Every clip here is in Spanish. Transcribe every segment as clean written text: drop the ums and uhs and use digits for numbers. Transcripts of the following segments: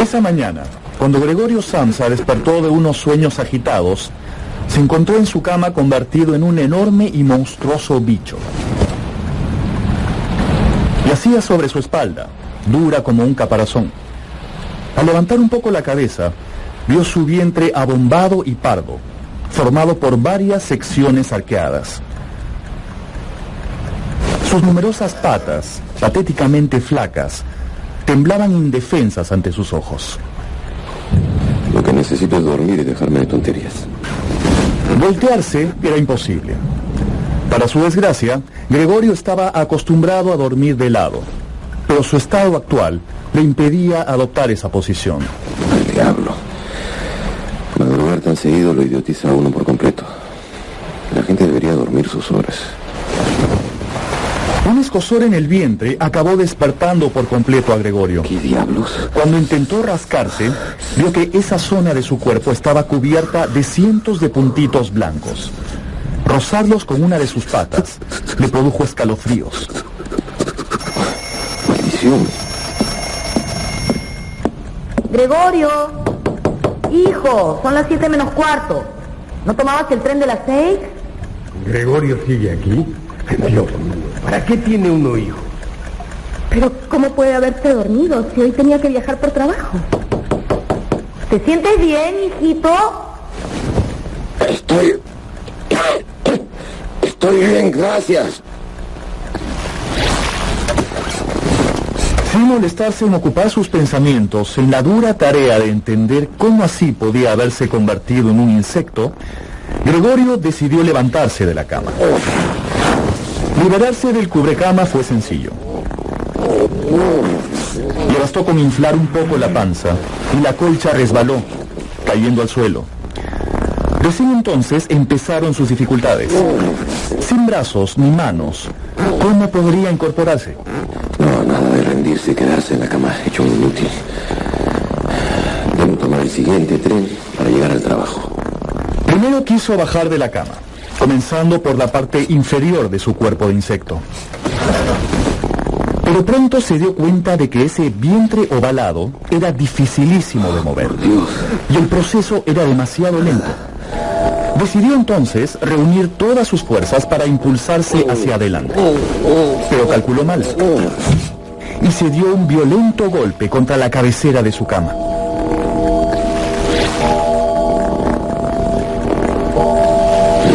Esa mañana, cuando Gregorio Samsa despertó de unos sueños agitados, se encontró en su cama convertido en un enorme y monstruoso bicho. Yacía sobre su espalda, dura como un caparazón. Al levantar un poco la cabeza, vio su vientre abombado y pardo, formado por varias secciones arqueadas. Sus numerosas patas, patéticamente flacas, temblaban indefensas ante sus ojos. Lo que necesito es dormir y dejarme de tonterías. Voltearse era imposible. Para su desgracia, Gregorio estaba acostumbrado a dormir de lado, pero su estado actual le impedía adoptar esa posición. Al diablo. Madrugar tan seguido lo idiotiza a uno por completo. La gente debería dormir sus horas. Un escozor en el vientre acabó despertando por completo a Gregorio. ¿Qué diablos? Cuando intentó rascarse, vio que esa zona de su cuerpo estaba cubierta de cientos de puntitos blancos. Rozarlos con una de sus patas le produjo escalofríos. ¡Maldición! Gregorio, hijo, son las 7:45. ¿No tomabas el tren de las 6? ¿Gregorio sigue aquí? Dios mío, ¿para qué tiene uno hijo? Pero ¿cómo puede haberse dormido si hoy tenía que viajar por trabajo? ¿Te sientes bien, hijito? Estoy bien, gracias. Sin molestarse en ocupar sus pensamientos en la dura tarea de entender cómo así podía haberse convertido en un insecto, Gregorio decidió levantarse de la cama. Liberarse del cubrecama fue sencillo. Le bastó con inflar un poco la panza y la colcha resbaló, cayendo al suelo. Recién entonces empezaron sus dificultades. Sin brazos ni manos, ¿cómo podría incorporarse? No, nada de rendirse y quedarse en la cama hecho un inútil. Debo tomar el siguiente tren para llegar al trabajo. Primero quiso bajar de la cama, comenzando por la parte inferior de su cuerpo de insecto. Pero pronto se dio cuenta de que ese vientre ovalado era dificilísimo de mover. Y el proceso era demasiado lento. Decidió entonces reunir todas sus fuerzas para impulsarse hacia adelante. Pero calculó mal. Y se dio un violento golpe contra la cabecera de su cama.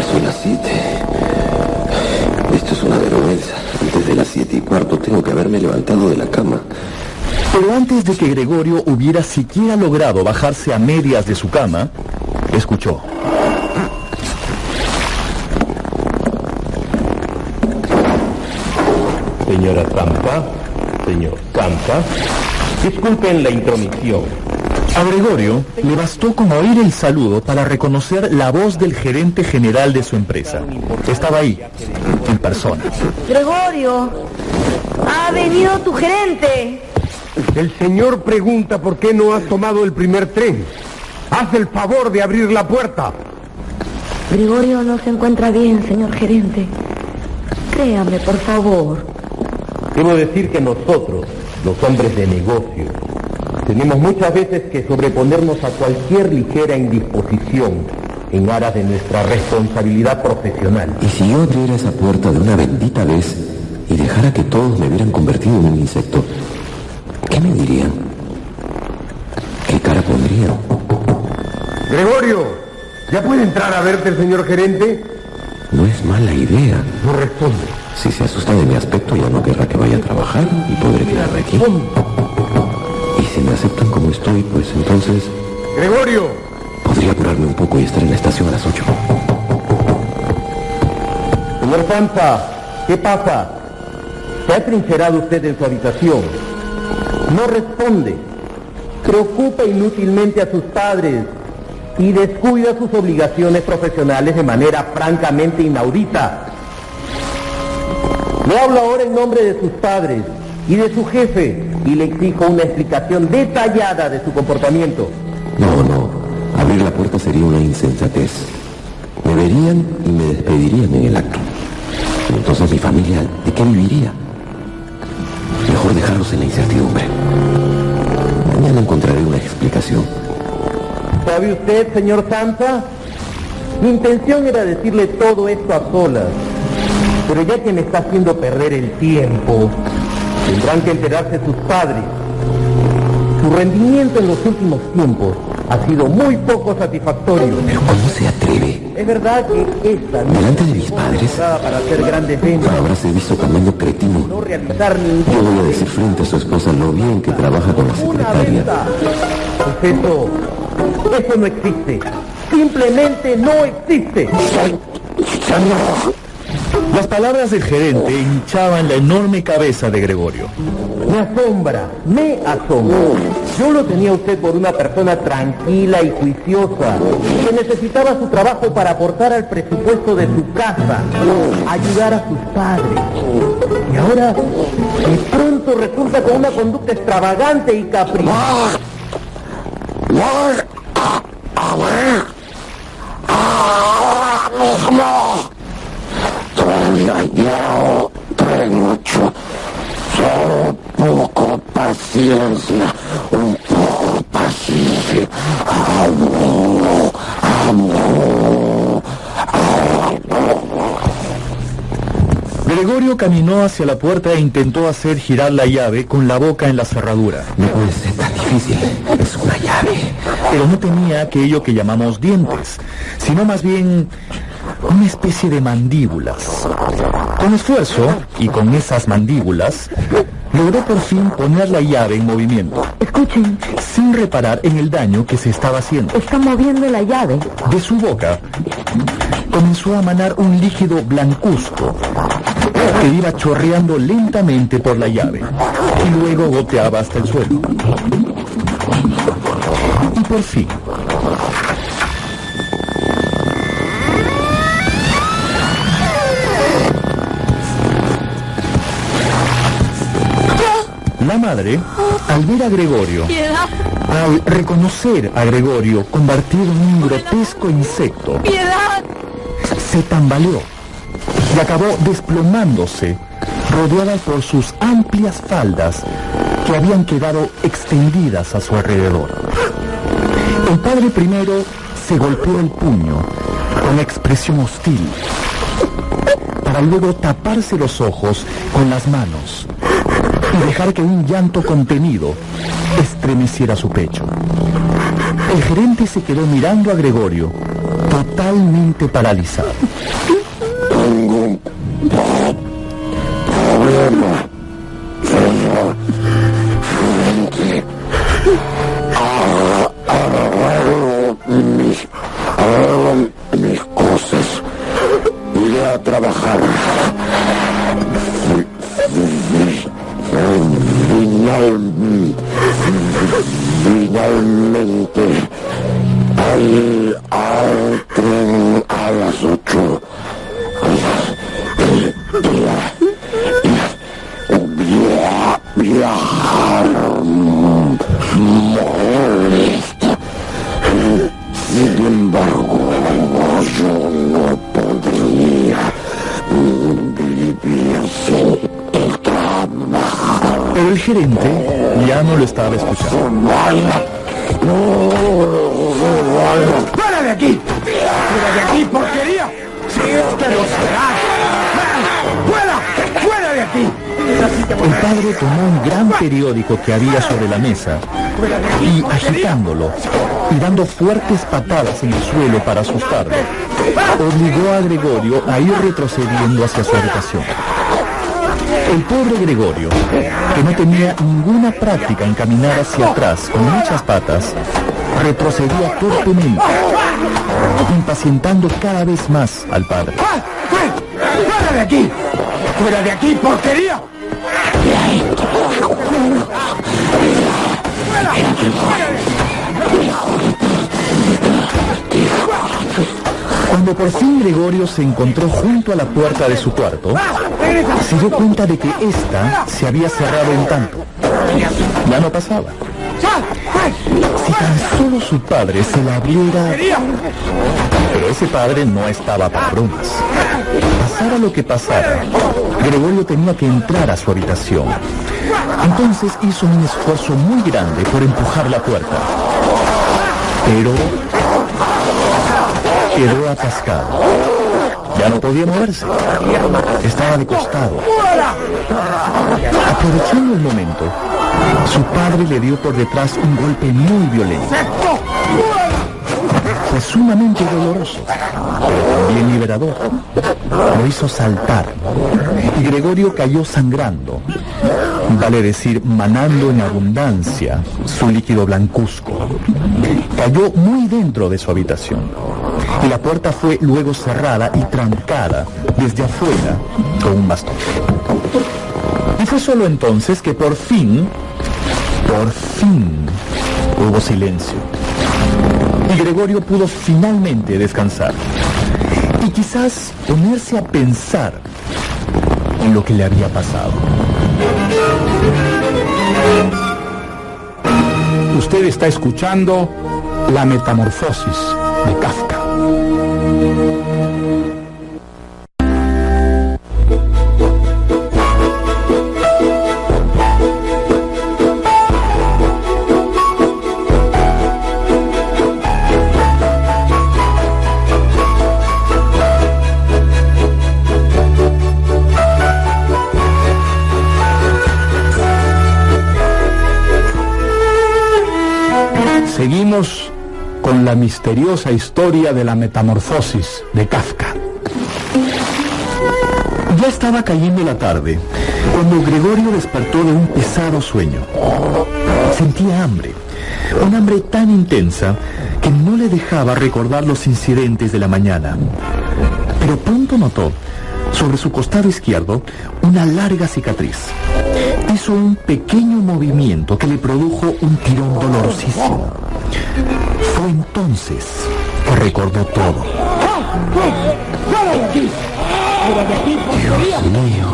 Son las 7. Esto es una vergüenza. Antes de las 7:15 tengo que haberme levantado de la cama. Pero antes de que Gregorio hubiera siquiera logrado bajarse a medias de su cama, escuchó. Señora Samsa, señor Samsa, disculpen la intromisión. A Gregorio le bastó con oír el saludo para reconocer la voz del gerente general de su empresa. Estaba ahí, en persona. Gregorio, ha venido tu gerente. El señor pregunta por qué no has tomado el primer tren. Haz el favor de abrir la puerta. Gregorio no se encuentra bien, señor gerente. Créame, por favor. Debo decir que nosotros, los hombres de negocio, tenemos muchas veces que sobreponernos a cualquier ligera indisposición en aras de nuestra responsabilidad profesional. ¿Y si yo abriera esa puerta de una bendita vez y dejara que todos me hubieran convertido en un insecto? ¿Qué me dirían? ¿Qué cara pondrían? Gregorio, ¿ya puede entrar a verte el señor gerente? No es mala idea. No responde. Si se asusta de mi aspecto, ya no querrá que vaya a trabajar y podré quedarme aquí. Y si me aceptan como estoy, pues entonces... ¡Gregorio! Podría apurarme un poco y estar en la estación a las 8. Señor Samsa, ¿qué pasa? ¿Se ha atrincherado usted en su habitación? No responde. Preocupa inútilmente a sus padres y descuida sus obligaciones profesionales de manera francamente inaudita. Le hablo ahora en nombre de sus padres y de su jefe y le exijo una explicación detallada de su comportamiento. No. Abrir la puerta sería una insensatez. Me verían y me despedirían en el acto. Entonces mi familia, ¿de qué viviría? Mejor dejarlos en la incertidumbre. Mañana encontraré una explicación. ¿Sabe usted, señor Santa? Mi intención era decirle todo esto a solas, pero ya que me está haciendo perder el tiempo, tendrán que enterarse sus padres. Su rendimiento en los últimos tiempos ha sido muy poco satisfactorio. ¿Pero cómo se atreve? Es verdad que esta no ¿Delante de mis padres? para hacer grandes ventas, Habráse visto tamaño cretino. no realizar Yo ningún... voy a decir frente a su esposa lo bien que trabaja con la secretaria. Pues eso no existe. Simplemente no existe. Las palabras del gerente hinchaban la enorme cabeza de Gregorio. Me asombra. Yo lo tenía a usted por una persona tranquila y juiciosa, que necesitaba su trabajo para aportar al presupuesto de su casa, ayudar a sus padres. Y ahora, de pronto resulta con una conducta extravagante y caprichosa. Gregorio caminó hacia la puerta e intentó hacer girar la llave con la boca en la cerradura. No puede ser tan difícil. Es una llave. Pero no tenía aquello que llamamos dientes, sino más bien una especie de mandíbulas. Con esfuerzo, y con esas mandíbulas, logró por fin poner la llave en movimiento, Escuchen, sin reparar en el daño que se estaba haciendo. está moviendo la llave. De su boca comenzó a manar un líquido blancuzco que iba chorreando lentamente por la llave y luego goteaba hasta el suelo. Y por fin, la madre, al ver a Gregorio, al reconocer a Gregorio convertido en un grotesco insecto, se tambaleó y acabó desplomándose, rodeada por sus amplias faldas que habían quedado extendidas a su alrededor. El padre primero se golpeó el puño con expresión hostil, para luego taparse los ojos con las manos y dejar que un llanto contenido estremeciera su pecho. El gerente se quedó mirando a Gregorio, totalmente paralizado. Tengo un problema, señor gerente. Arreglo mis cosas. Iré a trabajar. Finalmente, al tren a las 8. Viajar molesta. Sin embargo, yo no podría vivir sin el trabajo. Pero el gerente ya no lo estaba escuchando. ¡Fuera de aquí! ¡Fuera de aquí, porquería! ¡Si este lo será! ¡Fuera! ¡Fuera de aquí! El padre tomó un gran periódico que había sobre la mesa y, agitándolo y dando fuertes patadas en el suelo para asustarlo, obligó a Gregorio a ir retrocediendo hacia su habitación. El pobre Gregorio, que no tenía ninguna práctica en caminar hacia atrás con muchas patas, retrocedía torpemente, impacientando cada vez más al padre. ¡Fuera de aquí! ¡Fuera de aquí, porquería! Cuando por fin Gregorio se encontró junto a la puerta de su cuarto, se dio cuenta de que ésta se había cerrado en tanto. Ya no pasaba. Si tan solo su padre se la abriera... Pero ese padre no estaba para bromas. pasara lo que pasara, Gregorio tenía que entrar a su habitación. Entonces hizo un esfuerzo muy grande por empujar la puerta, pero quedó atascado. Ya no podía moverse. Estaba de costado. Aprovechando el momento, su padre le dio por detrás un golpe muy violento. Fue sumamente doloroso, pero también liberador. Lo hizo saltar y Gregorio cayó sangrando, vale decir, manando en abundancia su líquido blancuzco. Cayó muy dentro de su habitación y la puerta fue luego cerrada y trancada desde afuera con un bastón. Y fue solo entonces que por fin hubo silencio. Y Gregorio pudo finalmente descansar y quizás ponerse a pensar en lo que le había pasado. Usted está escuchando La Metamorfosis de Kafka. Seguimos con la misteriosa historia de la metamorfosis de Kafka. Ya estaba cayendo la tarde cuando Gregorio despertó de un pesado sueño. Sentía hambre, un hambre tan intensa que no le dejaba recordar los incidentes de la mañana. Pero pronto notó sobre su costado izquierdo una larga cicatriz. Hizo un pequeño movimiento que le produjo un tirón dolorosísimo. Fue entonces que recordó todo. Dios mío.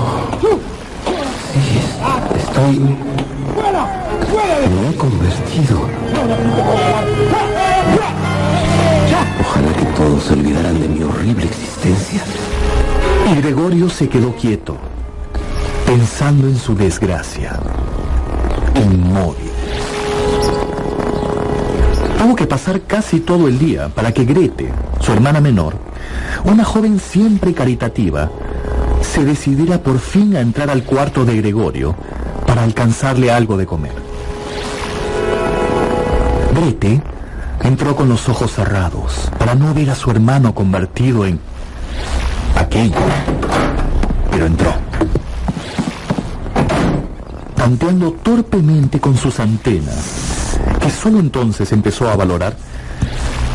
Sí, estoy... Me he convertido. Ojalá que todos se olvidaran de mi horrible existencia. Y Gregorio se quedó quieto, pensando en su desgracia, inmóvil. Tuvo que pasar casi todo el día para que Grete, su hermana menor, una joven siempre caritativa, se decidiera por fin a entrar al cuarto de Gregorio para alcanzarle algo de comer. Grete entró con los ojos cerrados para no ver a su hermano convertido en aquello, pero entró. Tanteando torpemente con sus antenas, que solo entonces empezó a valorar,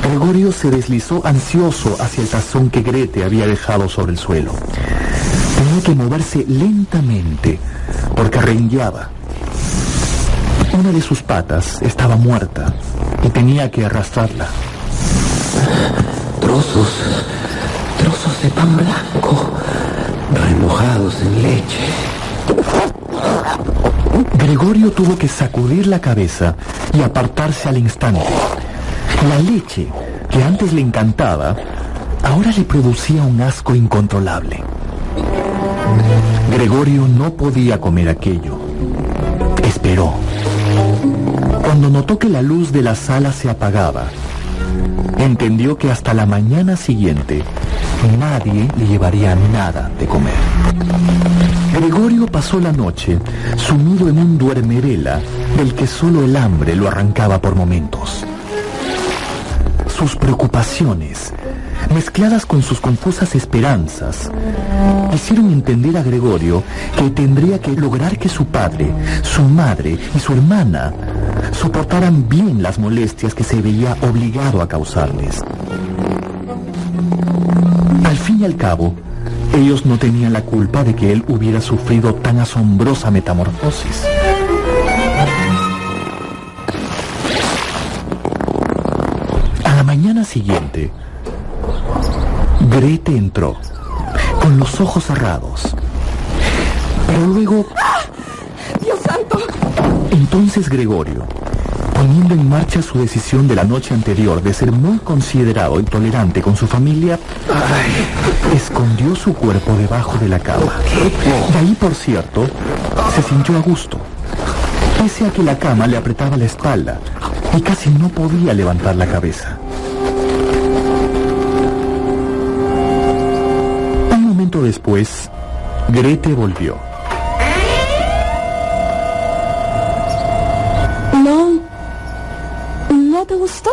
Gregorio se deslizó ansioso hacia el tazón que Grete había dejado sobre el suelo. Tenía que moverse lentamente porque rengueaba. Una de sus patas estaba muerta y tenía que arrastrarla. Trozos de pan blanco, remojados en leche. Gregorio tuvo que sacudir la cabeza y apartarse al instante. La leche, que antes le encantaba, ahora le producía un asco incontrolable. Gregorio no podía comer aquello. Esperó. Cuando notó que la luz de la sala se apagaba, entendió que hasta la mañana siguiente nadie le llevaría nada de comer. Gregorio pasó la noche sumido en un duermevela del que solo el hambre lo arrancaba por momentos. Sus preocupaciones, mezcladas con sus confusas esperanzas, hicieron entender a Gregorio que tendría que lograr que su padre, su madre y su hermana soportaran bien las molestias que se veía obligado a causarles. Al fin y al cabo, ellos no tenían la culpa de que él hubiera sufrido tan asombrosa metamorfosis. A la mañana siguiente, Grete entró, con los ojos cerrados. Pero luego... ¡Dios santo! Entonces Gregorio, Poniendo en marcha su decisión de la noche anterior de ser muy considerado y tolerante con su familia, escondió su cuerpo debajo de la cama. Y ahí, por cierto, se sintió a gusto, pese a que la cama le apretaba la espalda y casi no podía levantar la cabeza. Un momento después, Grete volvió. ¿No te gustó?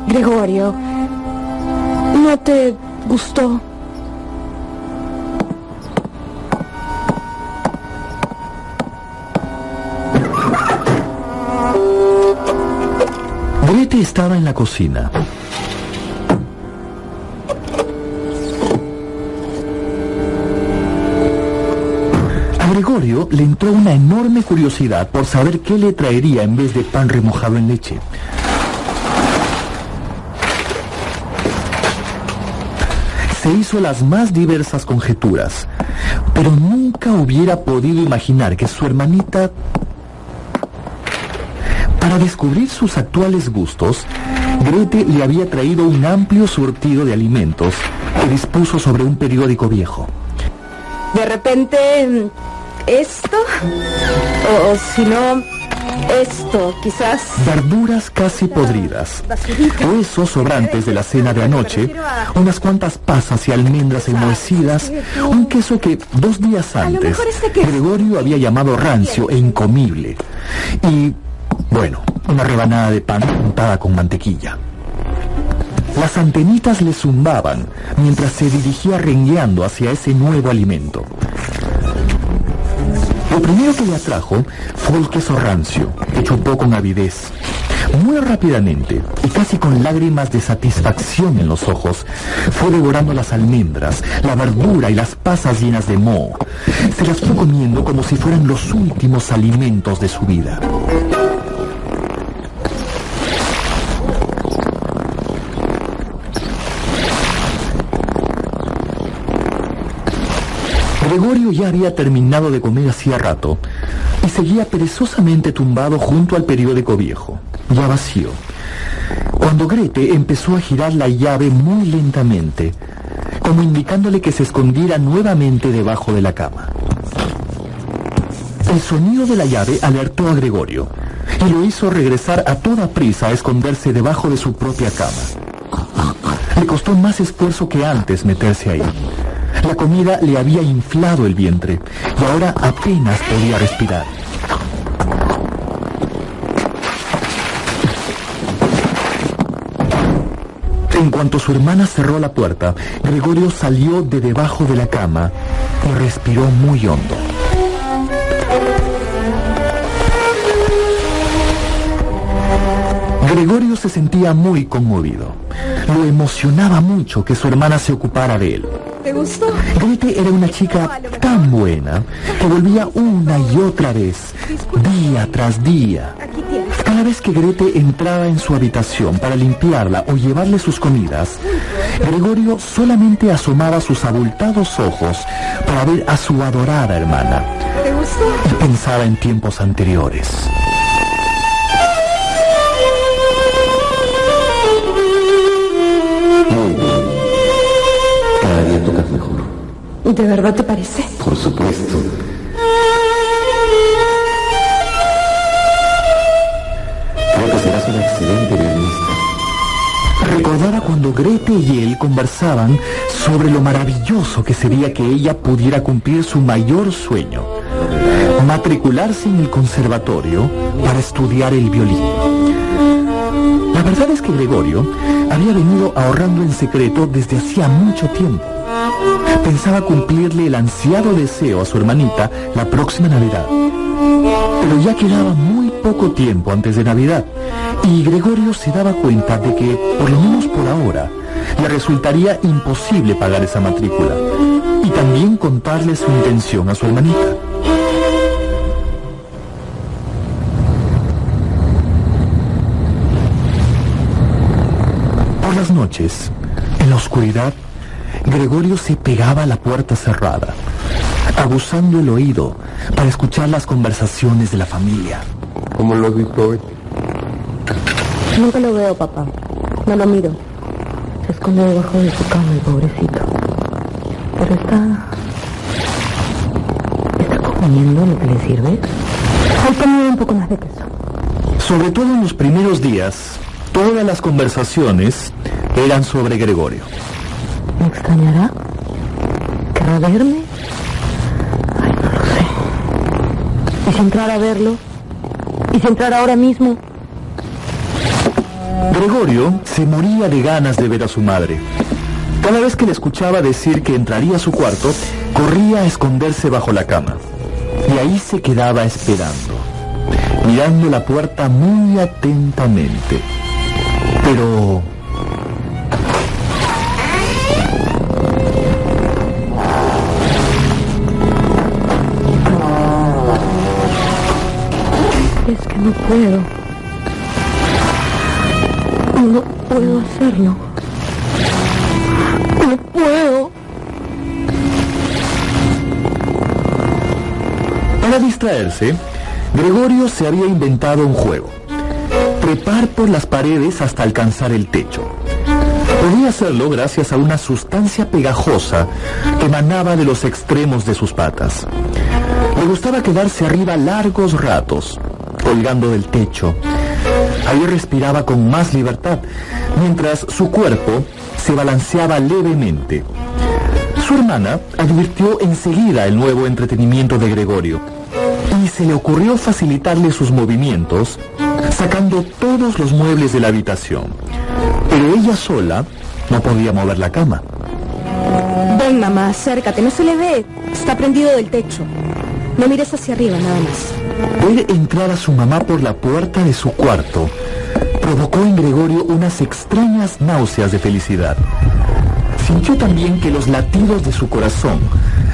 Gregorio, ¿no te gustó? Grete estaba en la cocina. A Gregorio le entró una enorme curiosidad por saber qué le traería en vez de pan remojado en leche. Se hizo las más diversas conjeturas, pero nunca hubiera podido imaginar que su hermanita... Para descubrir sus actuales gustos, Grete le había traído un amplio surtido de alimentos que dispuso sobre un periódico viejo. De repente, esto, o si no, esto, quizás. Verduras casi podridas, huesos sobrantes de la cena de anoche, unas cuantas pasas y almendras enmohecidas, un queso que 2 días antes Gregorio había llamado rancio e incomible, y, bueno, una rebanada de pan untada con mantequilla. Las antenitas le zumbaban mientras se dirigía rengueando hacia ese nuevo alimento. Lo primero que le atrajo fue el queso rancio, que chupó con avidez. Muy rápidamente, y casi con lágrimas de satisfacción en los ojos, fue devorando las almendras, la verdura y las pasas llenas de moho. Se las fue comiendo como si fueran los últimos alimentos de su vida. Gregorio ya había terminado de comer hacía rato y seguía perezosamente tumbado junto al periódico viejo, ya vacío, cuando Grete empezó a girar la llave muy lentamente, como indicándole que se escondiera nuevamente debajo de la cama. El sonido de la llave alertó a Gregorio y lo hizo regresar a toda prisa a esconderse debajo de su propia cama. Le costó más esfuerzo que antes meterse ahí. La comida le había inflado el vientre y ahora apenas podía respirar. En cuanto su hermana cerró la puerta, Gregorio salió de debajo de la cama y respiró muy hondo. Gregorio se sentía muy conmovido. Lo emocionaba mucho que su hermana se ocupara de él. ¿Te gustó? Grete era una chica tan buena que volvía una y otra vez, día tras día. Cada vez que Grete entraba en su habitación para limpiarla o llevarle sus comidas, Gregorio solamente asomaba sus abultados ojos para ver a su adorada hermana. ¿Te gustó? Y pensaba en tiempos anteriores. Muy bien. Cada día tocas mejor. ¿De verdad te parece? Por supuesto. Creo que serás una excelente violinista. Recordaba cuando Grete y él conversaban sobre lo maravilloso que sería que ella pudiera cumplir su mayor sueño, matricularse en el conservatorio para estudiar el violín. La verdad es que Gregorio había venido ahorrando en secreto desde hacía mucho tiempo. Pensaba cumplirle el ansiado deseo a su hermanita la próxima Navidad. Pero ya quedaba muy poco tiempo antes de Navidad, y Gregorio se daba cuenta de que, por lo menos por ahora, le resultaría imposible pagar esa matrícula, y también contarle su intención a su hermanita. Por las noches, en la oscuridad, Gregorio se pegaba a la puerta cerrada, aguzando el oído para escuchar las conversaciones de la familia. ¿Cómo lo has visto hoy? Nunca lo veo, papá. No lo miro. Se esconde debajo de su cama, el pobrecito. Pero está comiendo lo que le sirve. Hay comido un poco más de queso. Sobre todo en los primeros días, todas las conversaciones eran sobre Gregorio. ¿Me extrañará? ¿Querrá verme? Ay, no lo sé. ¿Y si entrara a verlo? ¿Y si entrara ahora mismo? Gregorio se moría de ganas de ver a su madre. Cada vez que le escuchaba decir que entraría a su cuarto, corría a esconderse bajo la cama. Y ahí se quedaba esperando, mirando la puerta muy atentamente. Pero... es que no puedo. No puedo hacerlo. No puedo. Para distraerse, Gregorio se había inventado un juego: trepar por las paredes hasta alcanzar el techo. Podía hacerlo gracias a una sustancia pegajosa que emanaba de los extremos de sus patas. Le gustaba quedarse arriba largos ratos, colgando del techo. Ahí respiraba con más libertad, mientras su cuerpo se balanceaba levemente. Su hermana advirtió enseguida el nuevo entretenimiento de Gregorio y se le ocurrió facilitarle sus movimientos, sacando todos los muebles de la habitación. Pero ella sola no podía mover la cama. Ven, mamá, acércate, no se le ve. Está prendido del techo. No mires hacia arriba, nada más. Ver entrar a su mamá por la puerta de su cuarto provocó en Gregorio unas extrañas náuseas de felicidad. Sintió también que los latidos de su corazón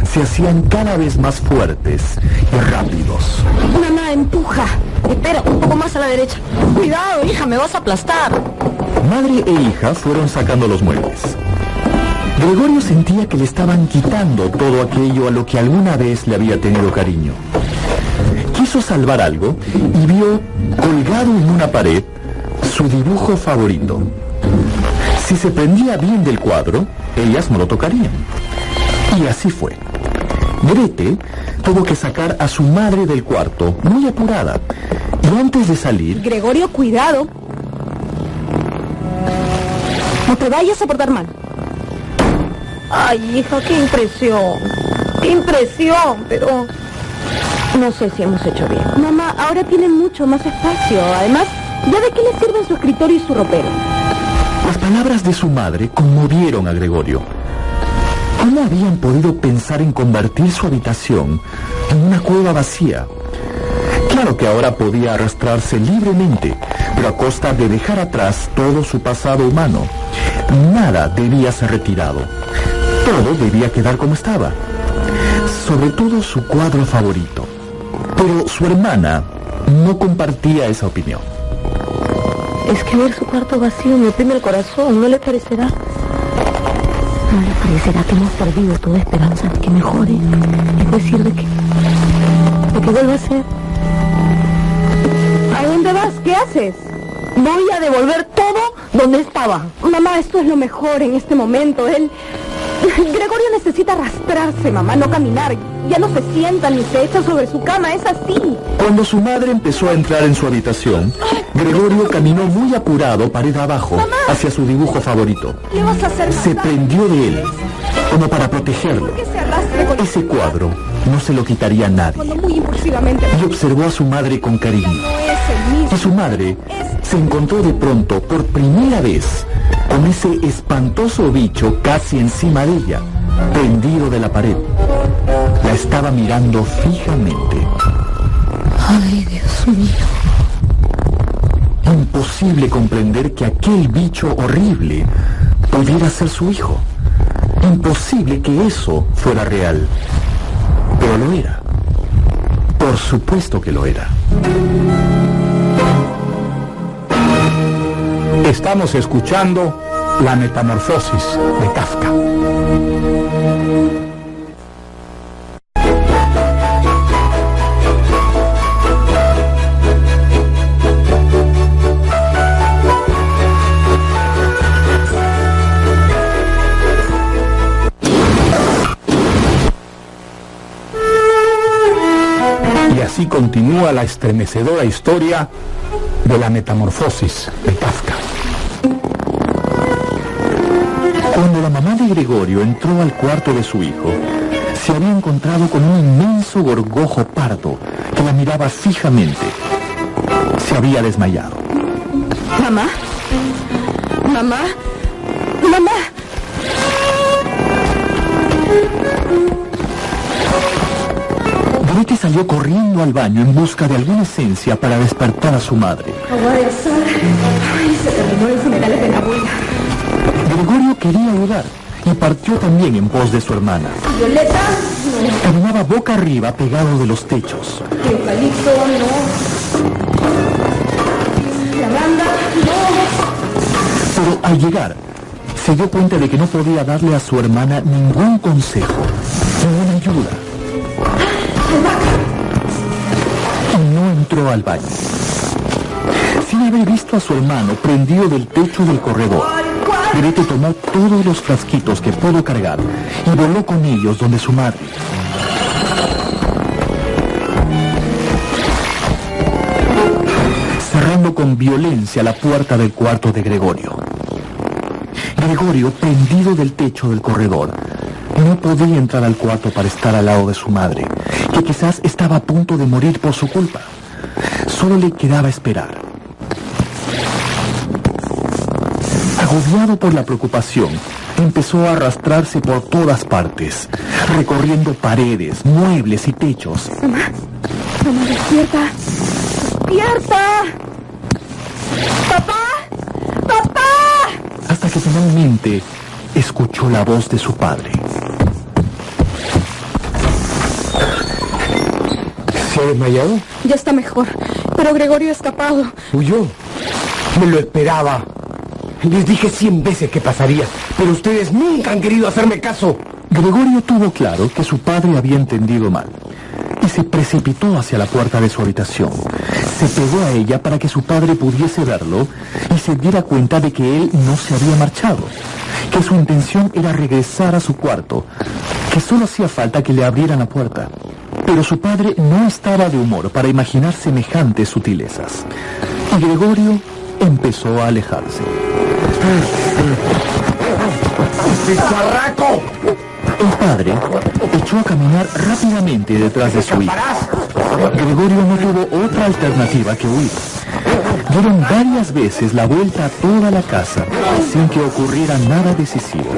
se hacían cada vez más fuertes y rápidos. Mamá, empuja. Espera, un poco más a la derecha. Cuidado, hija, me vas a aplastar. Madre e hija fueron sacando los muebles. Gregorio sentía que le estaban quitando todo aquello a lo que alguna vez le había tenido cariño. Quiso salvar algo y vio colgado en una pared su dibujo favorito. Si se prendía bien del cuadro, ellas no lo tocarían. Y así fue. Grete tuvo que sacar a su madre del cuarto, muy apurada. Y antes de salir... Gregorio, cuidado. No te vayas a portar mal. Ay, hija, qué impresión. Qué impresión, pero... no sé si hemos hecho bien. Mamá, ahora tiene mucho más espacio. Además, ¿ya de qué le sirven su escritorio y su ropero? Las palabras de su madre conmovieron a Gregorio. ¿Cómo habían podido pensar en convertir su habitación en una cueva vacía? Claro que ahora podía arrastrarse libremente, pero a costa de dejar atrás todo su pasado humano. Nada debía ser retirado. Todo debía quedar como estaba. Sobre todo su cuadro favorito. Pero su hermana no compartía esa opinión. Es que ver su cuarto vacío me oprime el corazón, ¿no le parecerá? ¿No le parecerá que hemos perdido toda esperanza de que mejore? Es decir, de que vuelva a ser. ¿A dónde vas? ¿Qué haces? Voy a devolver todo donde estaba. Mamá, esto es lo mejor en este momento. Gregorio necesita arrastrarse, mamá, no caminar. Ya no se sienta ni se echa sobre su cama, es así. Cuando su madre empezó a entrar en su habitación, Gregorio caminó muy apurado pared abajo, ¡mamá! Hacia su dibujo favorito. ¿Qué vas a hacer? Se prendió de él, como para protegerlo. ¿Por qué se arrastre con Ese cuadro no se lo quitaría a nadie. cuando muy impulsivamente? Y observó a su madre con cariño. No es el mismo. Y su madre se encontró de pronto, por primera vez, con ese espantoso bicho casi encima de ella, prendido de la pared. La estaba mirando fijamente. Ay, Dios mío. Imposible comprender que aquel bicho horrible pudiera ser su hijo. Imposible que eso fuera real. Pero lo era. Por supuesto que lo era. Estamos escuchando La Metamorfosis de Kafka. continúa la estremecedora historia de la metamorfosis de Kafka. Cuando la mamá de Gregorio entró al cuarto de su hijo, se había encontrado con un inmenso gorgojo pardo que la miraba fijamente. Se había desmayado. ¿Mamá? ¿Mamá? ¡Mamá! Grete salió corriendo al baño en busca de alguna esencia para despertar a su madre. Agua de azar. Ay, se terminó el funeral de la abuela. Gregorio quería ayudar y partió también en pos de su hermana. Violeta, Caminaba boca arriba pegado de los techos. no. Eucalipto, no. Lavanda, no. Pero al llegar, se dio cuenta de que no podía darle a su hermana ningún consejo, ninguna ayuda. Y no entró al baño. Sin haber visto a su hermano prendido del techo del corredor, Grete tomó todos los frasquitos que pudo cargar y voló con ellos donde su madre. Cerrando con violencia la puerta del cuarto de Gregorio. Gregorio, prendido del techo del corredor, no podía entrar al cuarto para estar al lado de su madre, que quizás estaba a punto de morir por su culpa. Solo le quedaba esperar. Agobiado por la preocupación, empezó a arrastrarse por todas partes, recorriendo paredes, muebles y techos. Mamá, despierta. ¡Despierta! ¡Papá! ¡Papá! Hasta que finalmente escuchó la voz de su padre. ¿Se ha desmayado? Ya está mejor, pero Gregorio ha escapado. ¿Huyó? Me lo esperaba. Les dije 100 veces que pasaría, pero ustedes nunca han querido hacerme caso. Gregorio tuvo claro que su padre había entendido mal y se precipitó hacia la puerta de su habitación. Se pegó a ella para que su padre pudiese verlo y se diera cuenta de que él no se había marchado, que su intención era regresar a su cuarto, que solo hacía falta que le abrieran la puerta. Pero su padre no estaba de humor para imaginar semejantes sutilezas. Y Gregorio empezó a alejarse. ¡Bicharraco! El padre echó a caminar rápidamente detrás de su hijo. Gregorio no tuvo otra alternativa que huir. Dieron varias veces la vuelta a toda la casa sin que ocurriera nada decisivo.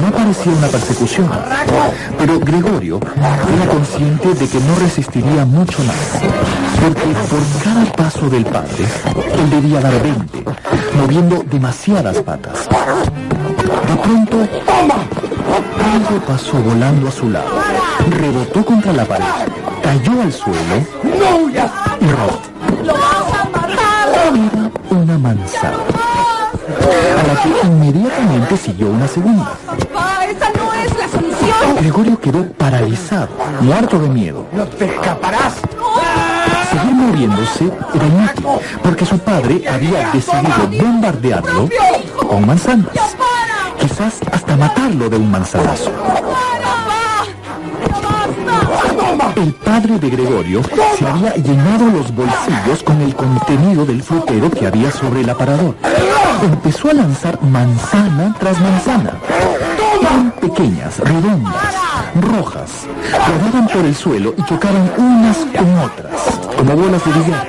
No parecía una persecución, pero Gregorio era consciente de que no resistiría mucho más, porque por cada paso del padre, él debía dar 20, moviendo demasiadas patas. De pronto, algo pasó volando a su lado, rebotó contra la pared, cayó al suelo y rodó. Era una manzana, a la que inmediatamente siguió una segunda. ¡Papá, esa no es la solución! Gregorio quedó paralizado, muerto de miedo. ¡No te escaparás! Seguir moviéndose era inútil, porque su padre había decidido bombardearlo con manzanas. Quizás hasta matarlo de un manzanazo. El padre de Gregorio se había llenado los bolsillos con el contenido del frutero que había sobre el aparador. Empezó a lanzar manzana tras manzana. Eran pequeñas, redondas, rojas. Rodaban por el suelo y chocaban unas con otras, como bolas de billar.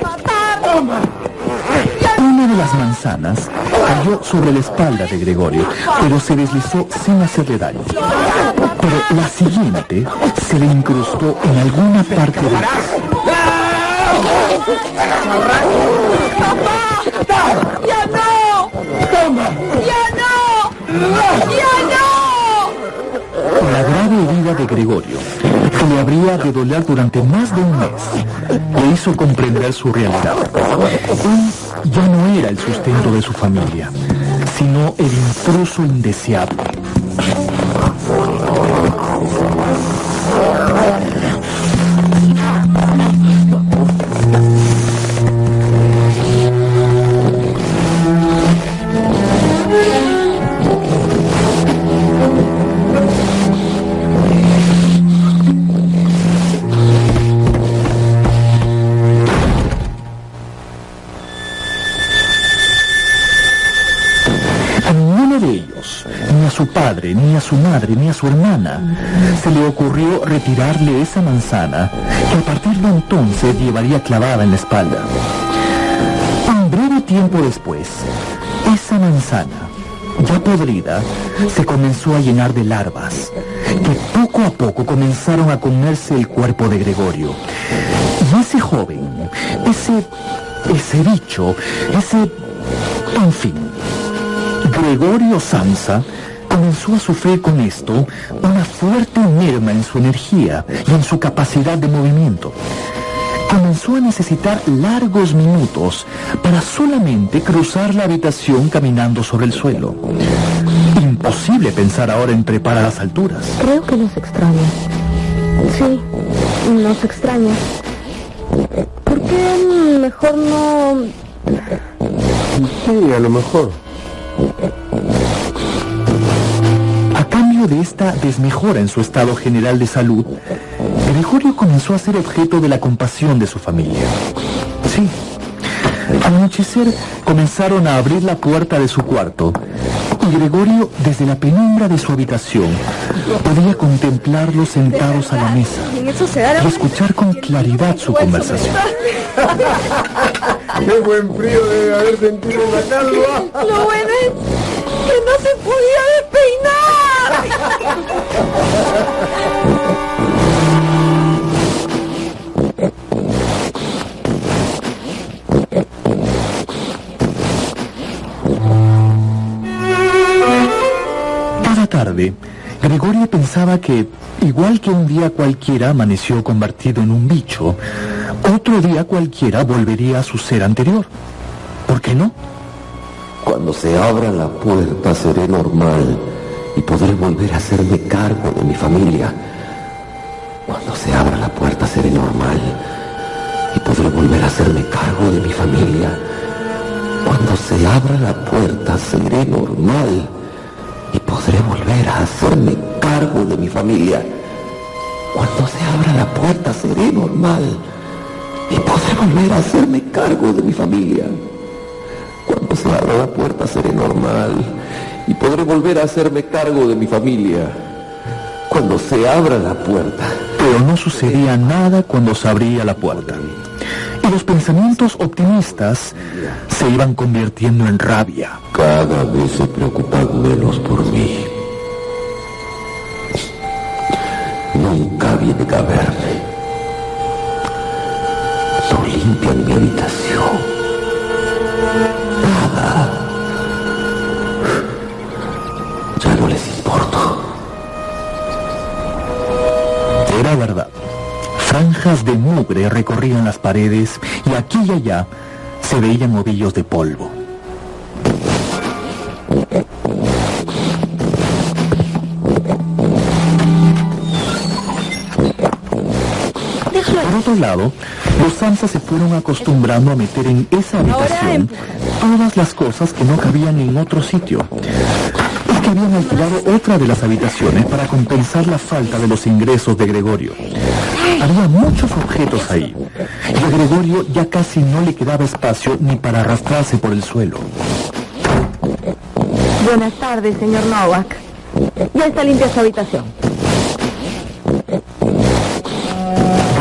Una de las manzanas cayó sobre la espalda de Gregorio, pero se deslizó sin hacerle daño. Pero la siguiente se le incrustó en alguna parte del cuerpo. ¡Papá! ¡Ya no! ¡Ya no! ¡Ya no! La grave herida de Gregorio, que le habría de doler durante más de un mes, le hizo comprender su realidad. Él ya no era el sustento de su familia, sino el intruso indeseable. ninguno de ellos, ni a su padre, ni a su madre, ni a su hermana, se le ocurrió retirarle esa manzana que a partir de entonces llevaría clavada en la espalda. Un breve tiempo después, esa manzana, ya podrida, se comenzó a llenar de larvas, que poco a poco comenzaron a comerse el cuerpo de Gregorio. Y ese joven, ese bicho, en fin, Gregorio Samsa comenzó a sufrir con esto una fuerte merma en su energía y en su capacidad de movimiento. Comenzó a necesitar largos minutos para solamente cruzar la habitación caminando sobre el suelo. Imposible pensar ahora en trepar a las alturas. Creo que nos extraña. Sí, nos extraña. ¿Por qué mejor no...? Sí, a lo mejor. A cambio de esta desmejora en su estado general de salud, Gregorio comenzó a ser objeto de la compasión de su familia. Sí, al anochecer comenzaron a abrir la puerta de su cuarto y Gregorio, desde la penumbra de su habitación, podía contemplarlos sentados a la mesa y escuchar con claridad su conversación. ¡Qué buen frío debe haber sentido en la calva! Lo bueno es que no se podía despeinar. Cada tarde, Gregorio pensaba que, igual que un día cualquiera amaneció convertido en un bicho, otro día cualquiera volvería a su ser anterior. ¿Por qué no? Cuando se abra la puerta seré normal y podré volver a hacerme cargo de mi familia. Cuando se abra la puerta seré normal y podré volver a hacerme cargo de mi familia. Cuando se abra la puerta seré normal y podré volver a hacerme cargo de mi familia. Cuando se abra la puerta seré normal y podré volver a hacerme cargo de mi familia. Cuando se abra la puerta seré normal y podré volver a hacerme cargo de mi familia. Cuando se abra la puerta. Pero no sucedía nada cuando se abría la puerta. Y los pensamientos optimistas se iban convirtiendo en rabia. Cada vez se preocupan menos por mí. Nunca vienen a verme. No limpian mi habitación. Nada. Ya no les importo. Era verdad. Franjas de mugre recorrían las paredes y aquí y allá se veían ovillos de polvo. Por otro lado, los Samsa se fueron acostumbrando a meter en esa habitación todas las cosas que no cabían en otro sitio. Es que habían alquilado otra de las habitaciones para compensar la falta de los ingresos de Gregorio. Había muchos objetos ahí, y a Gregorio ya casi no le quedaba espacio ni para arrastrarse por el suelo. Buenas tardes, señor Novak. Ya está limpia su habitación.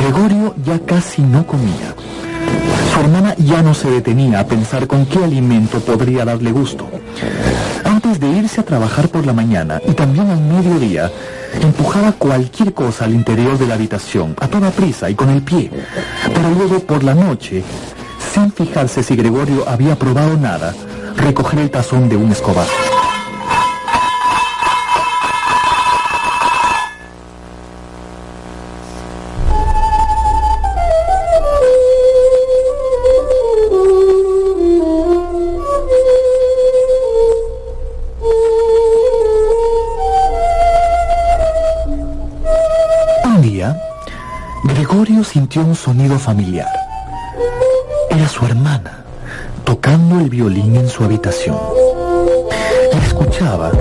Gregorio ya casi no comía. Su hermana ya no se detenía a pensar con qué alimento podría darle gusto. Antes de irse a trabajar por la mañana y también al mediodía, empujaba cualquier cosa al interior de la habitación, a toda prisa y con el pie, para luego por la noche, sin fijarse si Gregorio había probado nada, recoger el tazón de un escobazo. Gregorio sintió un sonido familiar. Era su hermana, tocando el violín en su habitación. La escuchaba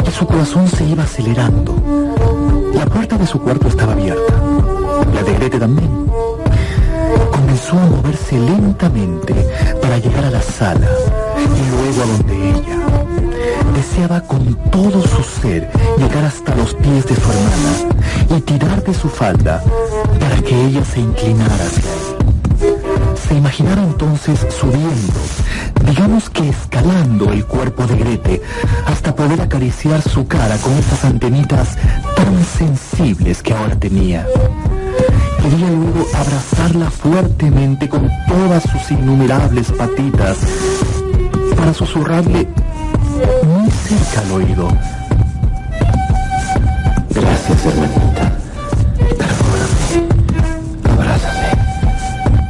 y su corazón se iba acelerando. La puerta de su cuarto estaba abierta, la de Grete también. Comenzó a moverse lentamente para llegar a la sala y luego a donde ella. Deseaba deseaba con todo su ser llegar hasta los pies de su hermana y tirar de su falda para que ella se inclinara hacia él. Se imaginaba entonces subiendo, digamos que escalando el cuerpo de Grete hasta poder acariciar su cara con esas antenitas tan sensibles que ahora tenía. Quería luego abrazarla fuertemente con todas sus innumerables patitas para susurrarle muy cerca al oído: Gracias, hermanita. Perdóname. Abrázame.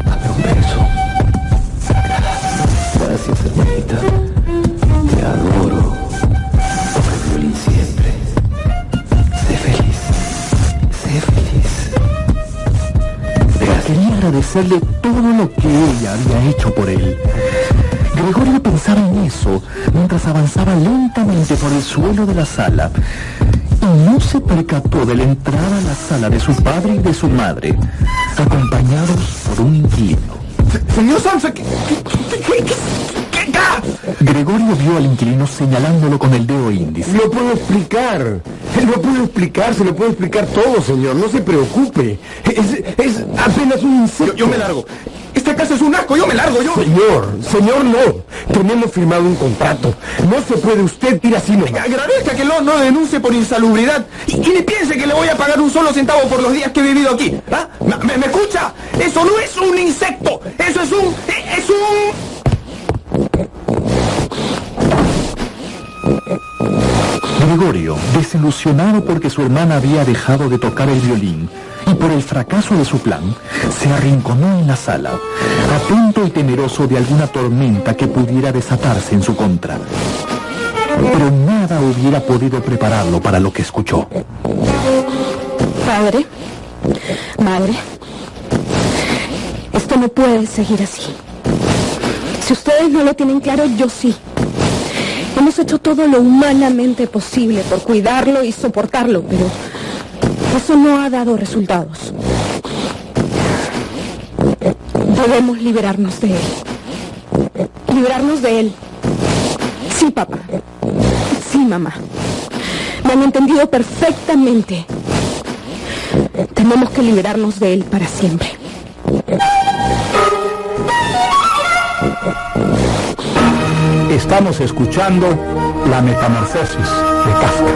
Dame un beso. Gracias, hermanita. Te adoro. Toma el violín siempre. Sé feliz. Sé feliz. Gracias. Quería agradecerle todo lo que ella había hecho por él. Gregorio pensaba en eso mientras avanzaba lentamente por el suelo de la sala y no se percató de la entrada a la sala de su padre y de su madre, acompañados por un inquilino. Señor Samsa, ¿qué? Gregorio vio al inquilino señalándolo con el dedo índice. Lo puedo explicar. Se lo puedo explicar todo, señor. No se preocupe. Es apenas un insecto. Yo me largo. Esta casa es un asco, yo me largo, yo. Señor, no. Tenemos firmado un contrato. No se puede usted ir así nomás. Agradezca que no denuncie por insalubridad y ni piense que le voy a pagar un solo centavo por los días que he vivido aquí. ¿Ah? ¿Me escucha? Eso no es un insecto. Eso es un... Gregorio, desilusionado porque su hermana había dejado de tocar el violín y por el fracaso de su plan, se arrinconó en la sala, atento y temeroso de alguna tormenta que pudiera desatarse en su contra. Pero nada hubiera podido prepararlo para lo que escuchó. Padre, madre, esto no puede seguir así. Si ustedes no lo tienen claro, yo sí. Hemos hecho todo lo humanamente posible por cuidarlo y soportarlo, pero eso no ha dado resultados. Debemos liberarnos de él. Librarnos de él. Sí, papá. Sí, mamá. Me han entendido perfectamente. Tenemos que liberarnos de él para siempre. Estamos escuchando La Metamorfosis de Kafka.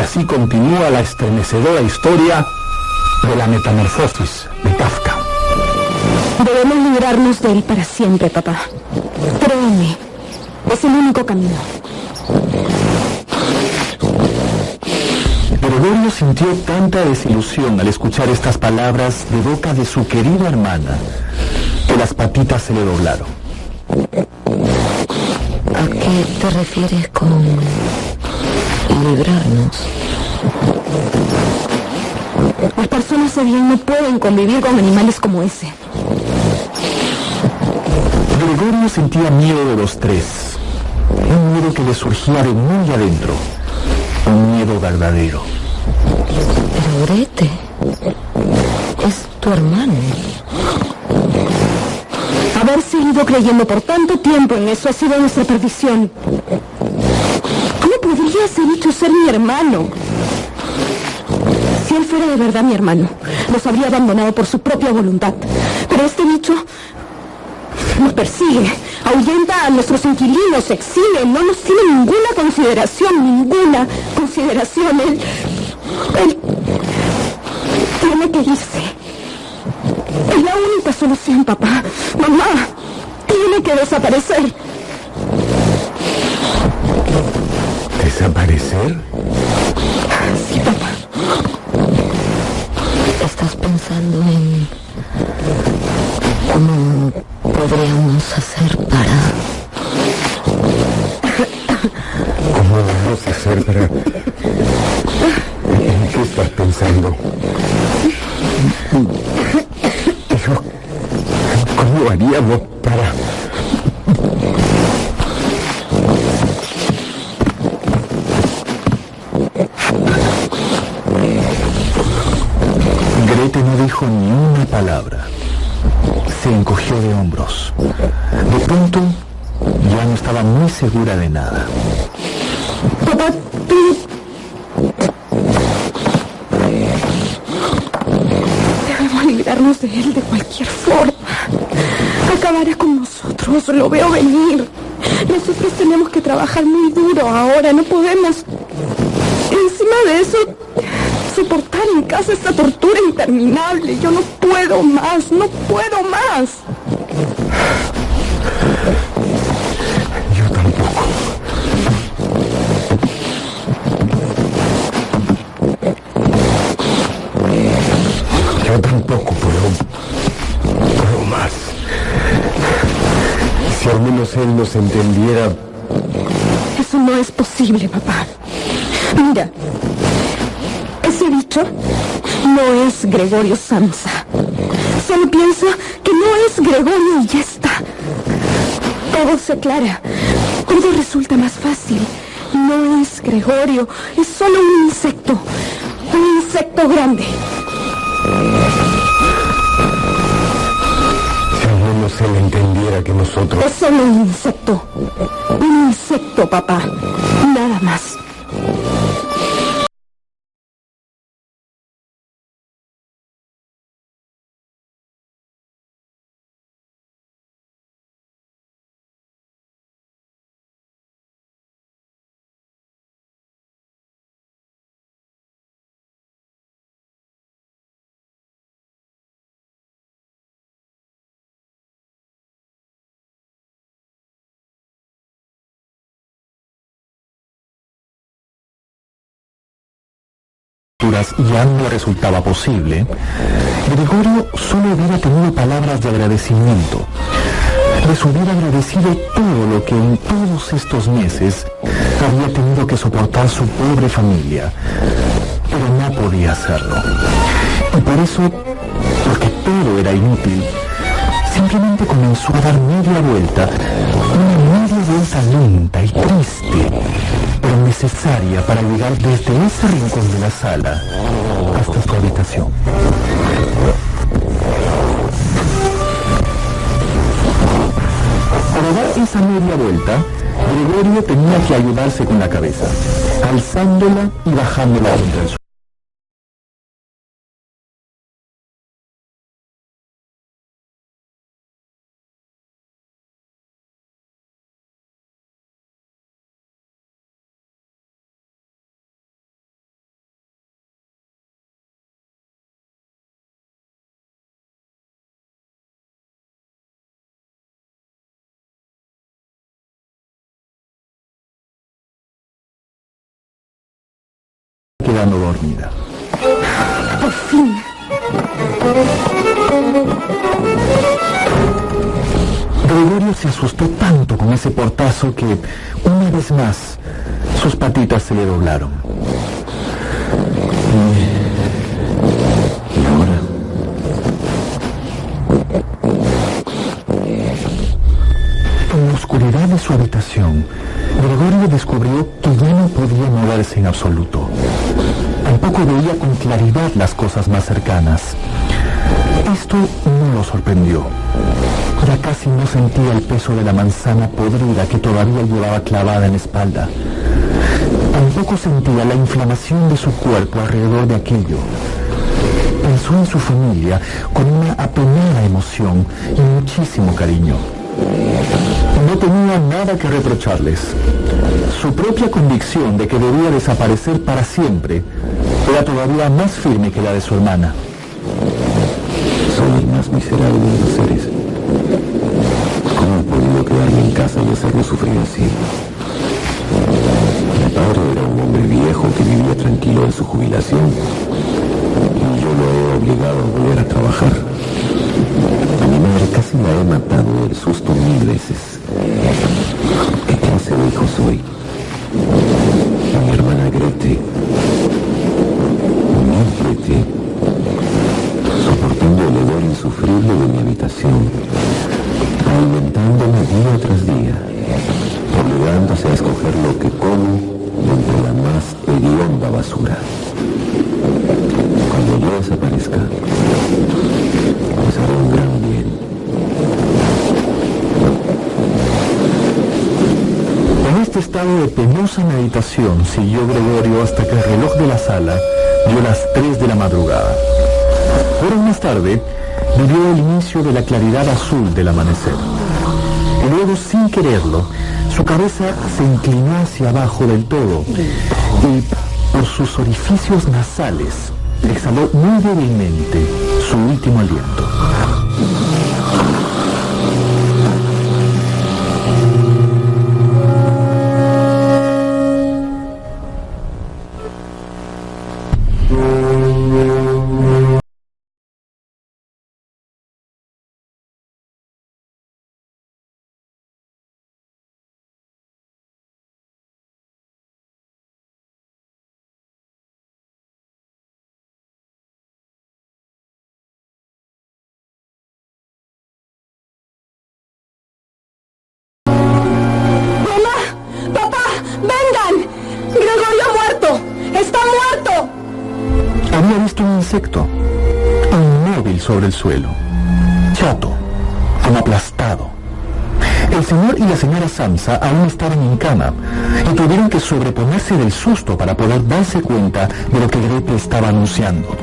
Así continúa la estremecedora historia de La Metamorfosis de Kafka. Debemos librarnos de él para siempre, papá. Créeme, es el único camino. Gregorio sintió tanta desilusión al escuchar estas palabras de boca de su querida hermana que las patitas se le doblaron. ¿A qué te refieres con librarnos? Las personas de bien no pueden convivir con animales como ese. Gregorio sentía miedo de los tres. Un miedo que le surgía de muy adentro. Un miedo verdadero. Pero Grete es tu hermano. Haber seguido creyendo por tanto tiempo en eso ha sido nuestra perdición. ¿Cómo podría ese bicho ser mi hermano? Si él fuera de verdad mi hermano, nos habría abandonado por su propia voluntad. Pero este bicho nos persigue, ahuyenta a nuestros inquilinos, se exhibe, no nos tiene ninguna consideración. Él tiene que irse. Es la única solución, papá. Mamá, tiene que desaparecer. ¿Desaparecer? Sí, papá. ¿Estás pensando en cómo podríamos hacer para... ¿Cómo vamos a hacer para...? ¿En qué estás pensando? haríamos para... Grete no dijo ni una palabra. Se encogió de hombros. De pronto, ya no estaba muy segura de nada. Papá, tú... Debemos librarnos de él de cualquier forma. Acabará con nosotros, lo veo venir. Nosotros tenemos que trabajar muy duro ahora, no podemos... Encima de eso, soportar en casa esta tortura interminable. Yo no puedo más, no puedo más. Yo tampoco. Yo tampoco puedo más. Si al menos él nos entendiera... Eso no es posible, papá. Mira, ese bicho no es Gregorio Samsa. Solo piensa que no es Gregorio y ya está. Todo se aclara. Todo resulta más fácil. No es Gregorio, es solo un insecto. Un insecto grande. Si al menos él entendiera que nosotros... Es solo un insecto. Un insecto, papá. Nada más. Ya no resultaba posible, Gregorio solo hubiera tenido palabras de agradecimiento. Les hubiera agradecido todo lo que en todos estos meses había tenido que soportar su pobre familia, pero no podía hacerlo. Y por eso, porque todo era inútil, simplemente comenzó a dar media vuelta, una media vuelta lenta y triste, pero necesaria para llegar desde ese rincón de la sala hasta su habitación. Para dar esa media vuelta, Gregorio tenía que ayudarse con la cabeza, alzándola y bajándola contra el suelo. Quedando dormida. Por fin. Gregorio se asustó tanto con ese portazo que, una vez más, sus patitas se le doblaron. ¿Y ahora? En la oscuridad de su habitación, Gregorio descubrió que ya no podía moverse en absoluto. Tampoco veía con claridad las cosas más cercanas. Esto no lo sorprendió. Ya casi no sentía el peso de la manzana podrida que todavía llevaba clavada en la espalda. Tampoco sentía la inflamación de su cuerpo alrededor de aquello. Pensó en su familia con una apenada emoción y muchísimo cariño. No tenía nada que reprocharles. Su propia convicción de que debía desaparecer para siempre era todavía más firme que la de su hermana. Soy el más miserable de los seres. ¿Cómo he podido quedarme en casa y hacerlo sufrir así? Mi padre era un hombre viejo que vivía tranquilo en su jubilación y yo lo he obligado a volver a trabajar. A mi madre casi la he matado del susto 1000 veces. ¿Qué clase de hijo soy? A mi hermana Grete, soportando el hedor insufrible de mi habitación, alimentándome día tras día, obligándose a escoger lo que como de entre la más hedionda basura. Cuando yo desaparezca, pues haré un gran bien. En este estado de penosa meditación siguió Gregorio hasta que el reloj de la sala dio las 3 de la madrugada. Horas más tarde, vivió el inicio de la claridad azul del amanecer. Y luego, sin quererlo, su cabeza se inclinó hacia abajo del todo y por sus orificios nasales exhaló muy débilmente su último aliento. Había visto un insecto, inmóvil sobre el suelo, chato, como aplastado. El señor y la señora Samsa aún estaban en cama y tuvieron que sobreponerse del susto para poder darse cuenta de lo que Grete estaba anunciando.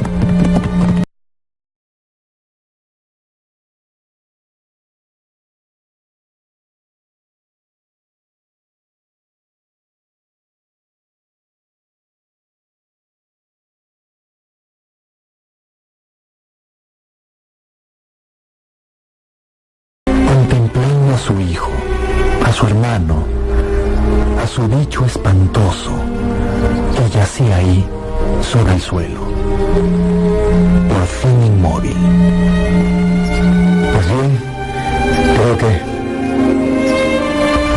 Contemplando a su hijo, a su hermano, a su bicho espantoso, que yacía ahí sobre el suelo, por fin inmóvil. Pues bien, creo que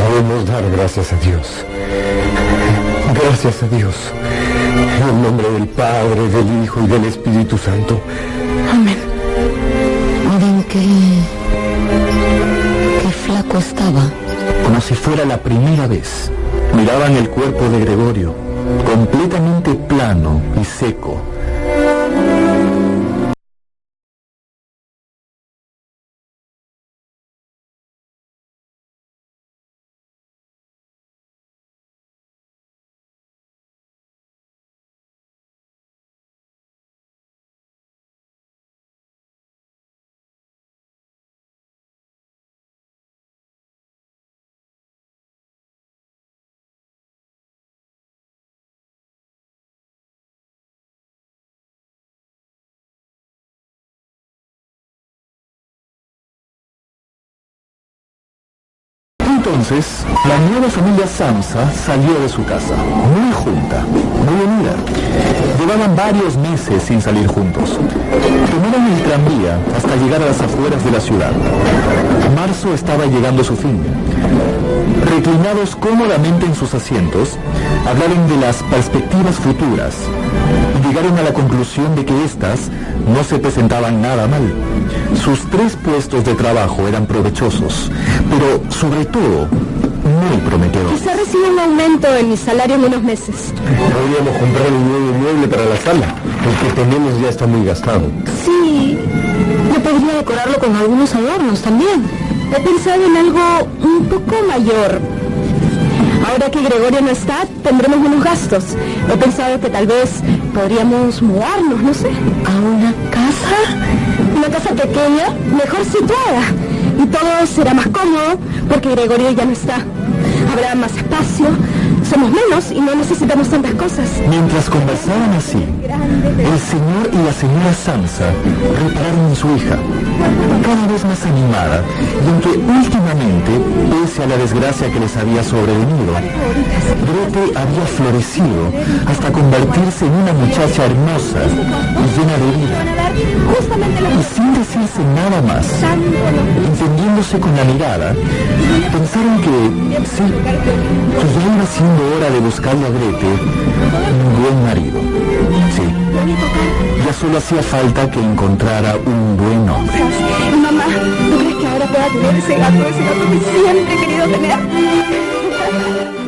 podemos dar gracias a Dios. Gracias a Dios. En el nombre del Padre, del Hijo y del Espíritu Santo. Amén. Miren qué flaco estaba. Como si fuera la primera vez, miraban el cuerpo de Gregorio, completamente plano y seco. Entonces, la nueva familia Samsa salió de su casa, muy junta, muy unida. Llevaban varios meses sin salir juntos. Tomaron el tranvía hasta llegar a las afueras de la ciudad. Marzo estaba llegando a su fin. Reclinados cómodamente en sus asientos, hablaron de las perspectivas futuras y llegaron a la conclusión de que éstas no se presentaban nada mal. Sus 3 puestos de trabajo eran provechosos, pero sobre todo muy prometedores. Quizá reciba un aumento en mi salario en unos meses. Podríamos comprar un nuevo mueble para la sala. El que tenemos ya está muy gastado. Sí, yo podría decorarlo con algunos adornos también. He pensado en algo un poco mayor. Ahora que Gregorio no está, tendremos menos gastos. He pensado que tal vez podríamos mudarnos, no sé, a una casa pequeña, mejor situada. Y todo será más cómodo porque Gregorio ya no está. Habrá más espacio, somos menos y no necesitamos tantas cosas. Mientras conversaban así, el señor y la señora Samsa repararon en su hija, cada vez más animada, y aunque últimamente, pese a la desgracia que les había sobrevenido, Grete había florecido hasta convertirse en una muchacha hermosa y llena de vida. Y sin decirse nada más, entendiéndose con la mirada, pensaron que sí, que ya iba siendo hora de buscarle a Grete un buen marido. Sí, y a solo hacía falta que encontrara un buen hombre. Mamá, ¿tú crees que ahora pueda tener ese gato que siempre he querido tener?